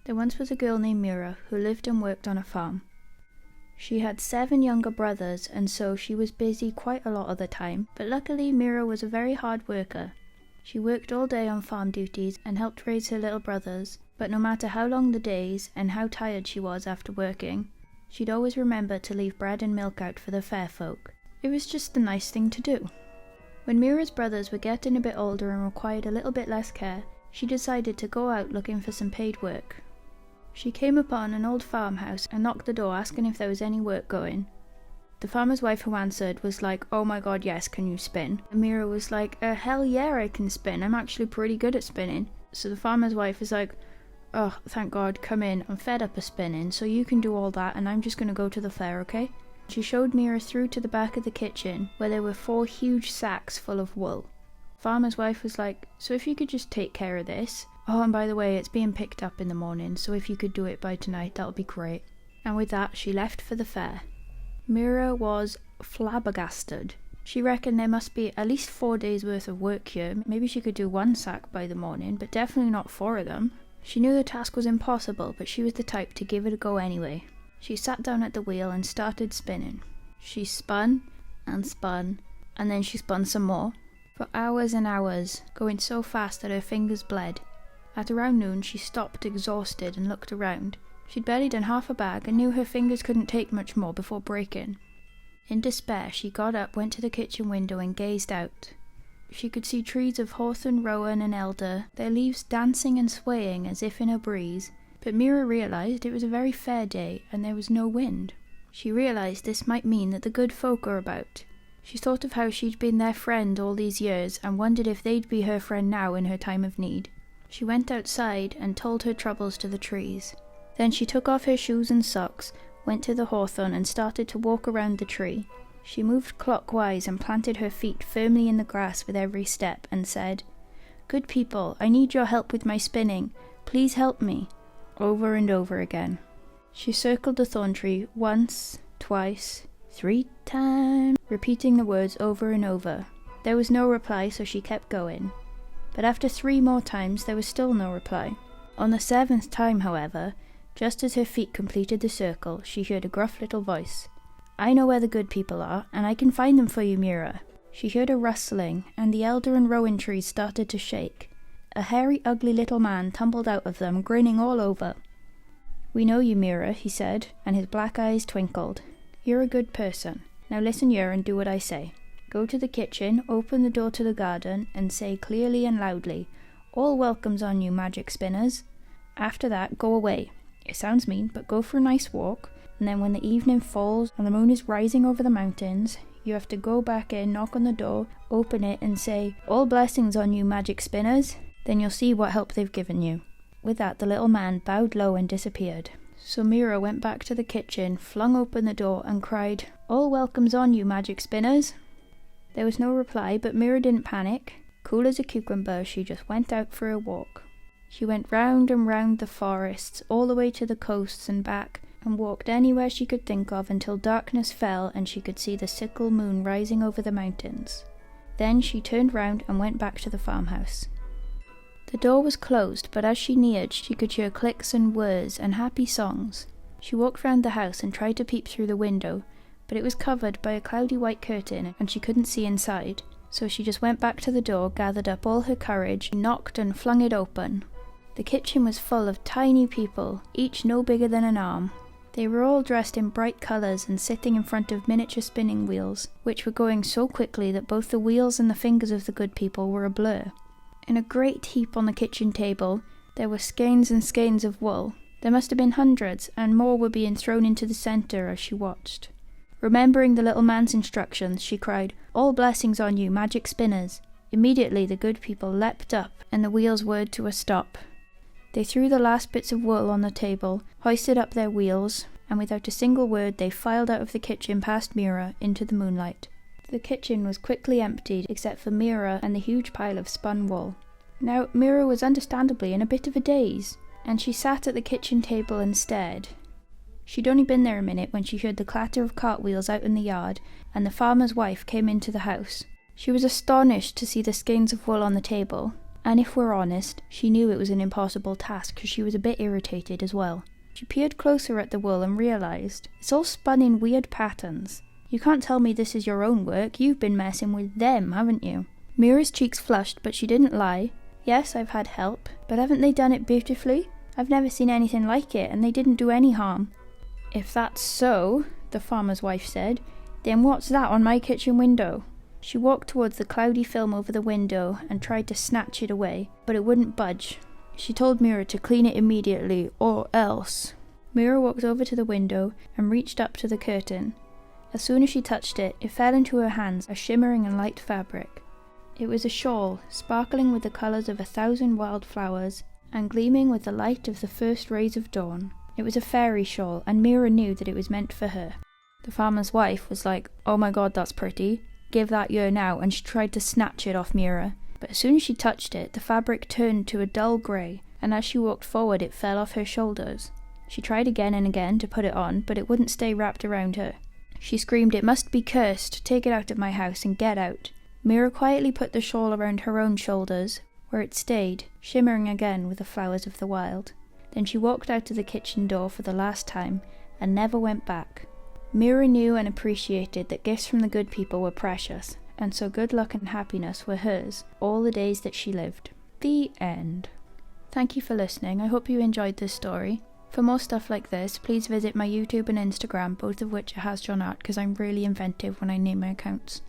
There once was a girl named Mira who lived and worked on a farm. She had 7 younger brothers, and so she was busy quite a lot of the time, but luckily Mira was a very hard worker. She worked all day on farm duties and helped raise her little brothers, but no matter how long the days and how tired she was after working, she'd always remember to leave bread and milk out for the fair folk. It was just the nice thing to do. When Mira's brothers were getting a bit older and required a little bit less care, she decided to go out looking for some paid work. She came upon an old farmhouse and knocked the door asking if there was any work going. The farmer's wife who answered was like, "Oh my god, yes, can you spin?" And Mira was like, hell yeah, I can spin. I'm actually pretty good at spinning. So the farmer's wife is like, "Oh, thank god, come in. I'm fed up of spinning, so you can do all that and I'm just going to go to the fair, okay?" She showed Mira through to the back of the kitchen where there were 4 huge sacks full of wool. Farmer's wife was like, "So if you could just take care of this. Oh, and by the way, it's being picked up in the morning, so if you could do it by tonight, that would be great." And with that, she left for the fair. Mira was flabbergasted. She reckoned there must be at least 4 days worth of work here. Maybe she could do 1 sack by the morning, but definitely not 4 of them. She knew the task was impossible, but she was the type to give it a go anyway. She sat down at the wheel and started spinning. She spun, and then she spun some more, for hours and hours, going so fast that her fingers bled. At around noon, she stopped exhausted and looked around. She'd barely done half a bag and knew her fingers couldn't take much more before breaking. In despair, she got up, went to the kitchen window and gazed out. She could see trees of hawthorn, rowan and elder, their leaves dancing and swaying as if in a breeze. But Mira realised it was a very fair day and there was no wind. She realised this might mean that the good folk are about. She thought of how she'd been their friend all these years and wondered if they'd be her friend now in her time of need. She went outside and told her troubles to the trees. Then she took off her shoes and socks, went to the hawthorn and started to walk around the tree. She moved clockwise and planted her feet firmly in the grass with every step and said, "Good people, I need your help with my spinning. Please help me," over and over again. She circled the thorn tree once, twice, 3 times, repeating the words over and over. There was no reply, so she kept going. But after 3 more times, there was still no reply. On the 7th time, however, just as her feet completed the circle, she heard a gruff little voice. "I know where the good people are, and I can find them for you, Mira." She heard a rustling, and the elder and rowan trees started to shake. A hairy, ugly little man tumbled out of them, grinning all over. "We know you, Mira," he said, and his black eyes twinkled. "You're a good person. Now listen here and do what I say. Go to the kitchen, open the door to the garden, and say clearly and loudly, 'All welcomes on you, magic spinners.' After that, go away. It sounds mean, but go for a nice walk, and then when the evening falls and the moon is rising over the mountains, you have to go back in, knock on the door, open it, and say, 'All blessings on you, magic spinners.' Then you'll see what help they've given you." With that, the little man bowed low and disappeared. So Mira went back to the kitchen, flung open the door, and cried, "All welcomes on you, magic spinners." There was no reply, but Mira didn't panic. Cool as a cucumber, she just went out for a walk. She went round and round the forests, all the way to the coasts and back, and walked anywhere she could think of until darkness fell and she could see the sickle moon rising over the mountains. Then she turned round and went back to the farmhouse. The door was closed, but as she neared, she could hear clicks and whirs and happy songs. She walked round the house and tried to peep through the window, but it was covered by a cloudy white curtain and she couldn't see inside. So she just went back to the door, gathered up all her courage, knocked and flung it open. The kitchen was full of tiny people, each no bigger than an arm. They were all dressed in bright colours and sitting in front of miniature spinning wheels, which were going so quickly that both the wheels and the fingers of the good people were a blur. In a great heap on the kitchen table, there were skeins and skeins of wool. There must have been hundreds, and more were being thrown into the centre as she watched. Remembering the little man's instructions, she cried, "All blessings on you, magic spinners." Immediately the good people leapt up, and the wheels whirred to a stop. They threw the last bits of wool on the table, hoisted up their wheels, and without a single word they filed out of the kitchen past Mira into the moonlight. The kitchen was quickly emptied, except for Mira and the huge pile of spun wool. Now, Mira was understandably in a bit of a daze, and she sat at the kitchen table and stared. She'd only been there a minute when she heard the clatter of cartwheels out in the yard, and the farmer's wife came into the house. She was astonished to see the skeins of wool on the table. And if we're honest, she knew it was an impossible task because she was a bit irritated as well. She peered closer at the wool and realised it's all spun in weird patterns. You can't tell me this is your own work, you've been messing with them, haven't you? Mira's cheeks flushed, but she didn't lie. Yes, I've had help, but haven't they done it beautifully? I've never seen anything like it, and they didn't do any harm. If that's so, the farmer's wife said, then what's that on my kitchen window? She walked towards the cloudy film over the window and tried to snatch it away, but it wouldn't budge. She told Mira to clean it immediately, or else. Mira walked over to the window and reached up to the curtain. As soon as she touched it, it fell into her hands, a shimmering and light fabric. It was a shawl, sparkling with the colours of 1,000 wildflowers, and gleaming with the light of the first rays of dawn. It was a fairy shawl, and Mira knew that it was meant for her. The farmer's wife was like, "Oh my god, that's pretty. Give that here now," and she tried to snatch it off Mira. But as soon as she touched it, the fabric turned to a dull grey, and as she walked forward it fell off her shoulders. She tried again and again to put it on, but it wouldn't stay wrapped around her. She screamed, "It must be cursed. Take it out of my house and get out." Mira quietly put the shawl around her own shoulders, where it stayed, shimmering again with the flowers of the wild. Then she walked out to the kitchen door for the last time, and never went back. Mira knew and appreciated that gifts from the good people were precious, and so good luck and happiness were hers all the days that she lived. The end. Thank you for listening. I hope you enjoyed this story. For more stuff like this, please visit my YouTube and Instagram, both of which are Haz John Art, because I'm really inventive when I name my accounts.